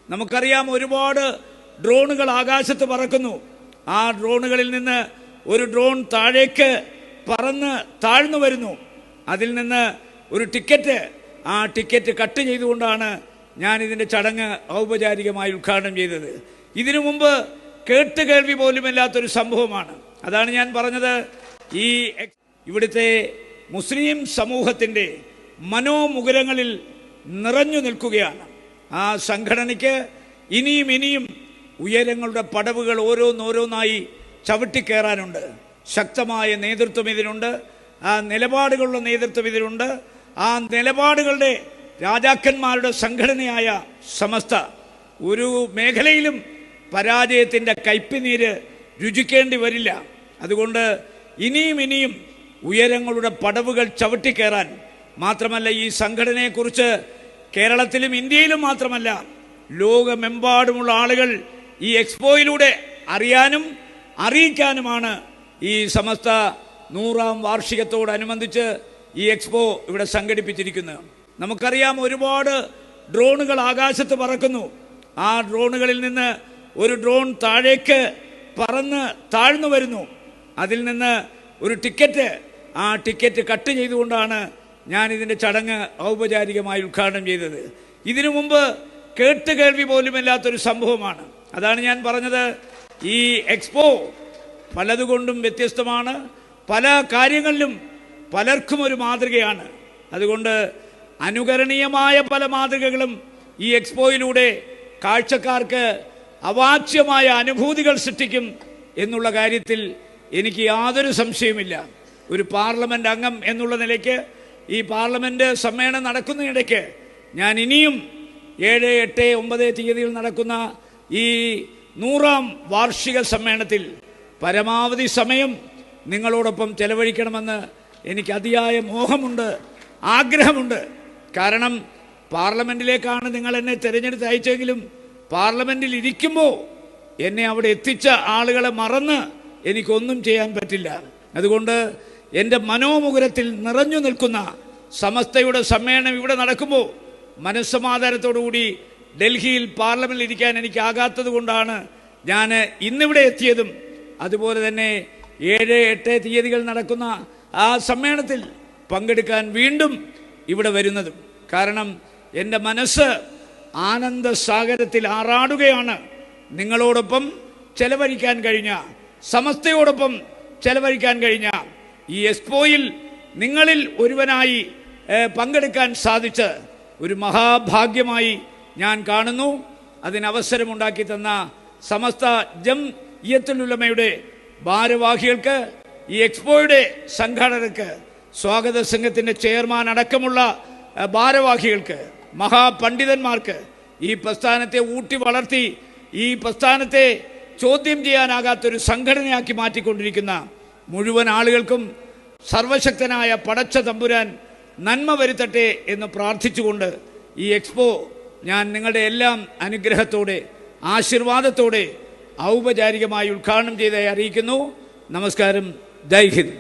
നമുക്കറിയാം, ഒരുപാട് ഡ്രോണുകൾ ആകാശത്ത് പറക്കുന്നു. ആ ഡ്രോണുകളിൽ നിന്ന് ഒരു ഡ്രോൺ താഴേക്ക് പറന്ന് താഴ്ന്നു വരുന്നു. അതിൽ നിന്ന് ഒരു ടിക്കറ്റ്, ആ ടിക്കറ്റ് കട്ട് ചെയ്തുകൊണ്ടാണ് ഞാൻ ഇതിൻ്റെ ചടങ്ങ് ഔപചാരികമായി ഉദ്ഘാടനം ചെയ്തത്. ഇതിനു മുമ്പ് കേട്ടുകേൾവി പോലുമില്ലാത്തൊരു സംഭവമാണ്. അതാണ് ഞാൻ പറഞ്ഞത്, ഈ ഇവിടുത്തെ മുസ്ലിം സമൂഹത്തിൻ്റെ മനോമുകുരങ്ങളിൽ നിറഞ്ഞു നിൽക്കുകയാണ്. ആ സംഘടനയ്ക്ക് ഇനിയും ഇനിയും ഉയരങ്ങളുടെ പടവുകൾ ഓരോന്നോരോന്നായി ചവിട്ടിക്കയറാനുണ്ട്. ശക്തമായ നേതൃത്വം ഇതിനുണ്ട്, ആ നിലപാടുകളുള്ള നേതൃത്വം ഇതിനുണ്ട്. ആ നിലപാടുകളുടെ രാജാക്കന്മാരുടെ സംഘടനയായ സമസ്ത ഒരു മേഖലയിലും പരാജയത്തിൻ്റെ കയ്പുനീര് രുചിക്കേണ്ടി വരില്ല. അതുകൊണ്ട് ഇനിയും ഇനിയും ഉയരങ്ങളുടെ പടവുകൾ ചവിട്ടിക്കയറാൻ, മാത്രമല്ല ഈ സംഘടനയെക്കുറിച്ച് കേരളത്തിലും ഇന്ത്യയിലും മാത്രമല്ല ലോകമെമ്പാടുമുള്ള ആളുകൾ ഈ എക്സ്പോയിലൂടെ അറിയാനും അറിയിക്കാനുമാണ് ഈ സമസ്ത 100ാം വാർഷികത്തോടനുബന്ധിച്ച് ഈ എക്സ്പോ ഇവിടെ സംഘടിപ്പിച്ചിരിക്കുന്നത്. നമുക്കറിയാം, ഒരുപാട് ഡ്രോണുകൾ ആകാശത്ത് പറക്കുന്നു. ആ ഡ്രോണുകളിൽ നിന്ന് ഒരു ഡ്രോൺ താഴേക്ക് പറന്ന് താഴ്ന്നു വരുന്നു. അതിൽ നിന്ന് ഒരു ടിക്കറ്റ്, ആ ടിക്കറ്റ് കട്ട് ചെയ്തുകൊണ്ടാണ് ഞാൻ ഇതിൻ്റെ ചടങ്ങ് ഔപചാരികമായി ഉദ്ഘാടനം ചെയ്തത്. ഇതിനു മുമ്പ് കേട്ടുകേൾവി പോലുമില്ലാത്തൊരു സംഭവമാണ്. അതാണ് ഞാൻ പറഞ്ഞത്, ഈ എക്സ്പോ പലതുകൊണ്ടും വ്യത്യസ്തമാണ്. പല കാര്യങ്ങളിലും പലർക്കും ഒരു മാതൃകയാണ്. അതുകൊണ്ട് അനുകരണീയമായ പല മാതൃകകളും ഈ എക്സ്പോയിലൂടെ കാഴ്ചക്കാർക്ക് അവാച്യമായ അനുഭൂതികൾ സൃഷ്ടിക്കും എന്നുള്ള കാര്യത്തിൽ എനിക്ക് യാതൊരു സംശയവുമില്ല. ഒരു പാർലമെന്റ് അംഗം എന്നുള്ള നിലയ്ക്ക് ഈ പാർലമെന്റ് സമ്മേളനം നടക്കുന്നതിനിടയ്ക്ക് ഞാൻ ഇനിയും 7, 8, 9 തീയതിയിൽ നടക്കുന്ന ഈ 100ാം വാർഷിക സമ്മേളനത്തിൽ പരമാവധി സമയം നിങ്ങളോടൊപ്പം ചെലവഴിക്കണമെന്ന് എനിക്ക് അതിയായ മോഹമുണ്ട്, ആഗ്രഹമുണ്ട്. കാരണം പാർലമെന്റിലേക്കാണ് നിങ്ങൾ എന്നെ തിരഞ്ഞെടുത്ത് അയച്ചെങ്കിലും പാർലമെന്റിൽ ഇരിക്കുമ്പോൾ എന്നെ അവിടെ എത്തിച്ച ആളുകളെ മറന്ന് എനിക്കൊന്നും ചെയ്യാൻ പറ്റില്ല. അതുകൊണ്ട് എൻ്റെ മനോമുകുരത്തിൽ നിറഞ്ഞു നിൽക്കുന്ന സമസ്തയുടെ സമ്മേളനം ഇവിടെ നടക്കുമ്പോൾ മനസ്സമാധാനത്തോടുകൂടി ഡൽഹിയിൽ പാർലമെന്റിൽ ഇരിക്കാൻ എനിക്കാകാത്തത് കൊണ്ടാണ് ഞാൻ ഇന്നിവിടെ എത്തിയതും അതുപോലെ തന്നെ 7, 8 തീയതികൾ നടക്കുന്ന ആ സമ്മേളനത്തിൽ പങ്കെടുക്കാൻ വീണ്ടും ഇവിടെ വരുന്നതും. കാരണം എൻ്റെ മനസ്സ് ആനന്ദസാഗരത്തിൽ ആറാടുകയാണ്. നിങ്ങളോടൊപ്പം ചെലവഴിക്കാൻ കഴിഞ്ഞ, സമസ്തയോടൊപ്പം ചെലവഴിക്കാൻ കഴിഞ്ഞ ഈ എക്സ്പോയിൽ നിങ്ങളിൽ ഒരുവനായി പങ്കെടുക്കാൻ സാധിച്ച് ഒരു മഹാഭാഗ്യമായി ഞാൻ കാണുന്നു. അതിനവസരമുണ്ടാക്കി തന്ന സമസ്ത ജംഇയ്യത്തുൽ ഉലമയുടെ ഭാരവാഹികൾക്ക്, ഈ എക്സ്പോയുടെ സംഘാടകർക്ക്, സ്വാഗത സംഘത്തിൻ്റെ ചെയർമാൻ അടക്കമുള്ള ഭാരവാഹികൾക്ക്, മഹാപണ്ഡിതന്മാർക്ക്, ഈ പ്രസ്ഥാനത്തെ ഊട്ടി വളർത്തി ഈ പ്രസ്ഥാനത്തെ ചോദ്യം ചെയ്യാനാകാത്തൊരു സംഘടനയാക്കി മാറ്റിക്കൊണ്ടിരിക്കുന്ന മുഴുവൻ ആളുകൾക്കും സർവശക്തനായ പടച്ച തമ്പുരാൻ നന്മ വരുത്തട്ടെ എന്ന് പ്രാർത്ഥിച്ചുകൊണ്ട് ഈ എക്സ്പോ ഞാൻ നിങ്ങളുടെ എല്ലാം അനുഗ്രഹത്തോടെ ആശീർവാദത്തോടെ ഔപചാരികമായി ഉദ്ഘാടനം ചെയ്തതായി അറിയിക്കുന്നു. നമസ്കാരം. ജയ് ഹിന്ദ്.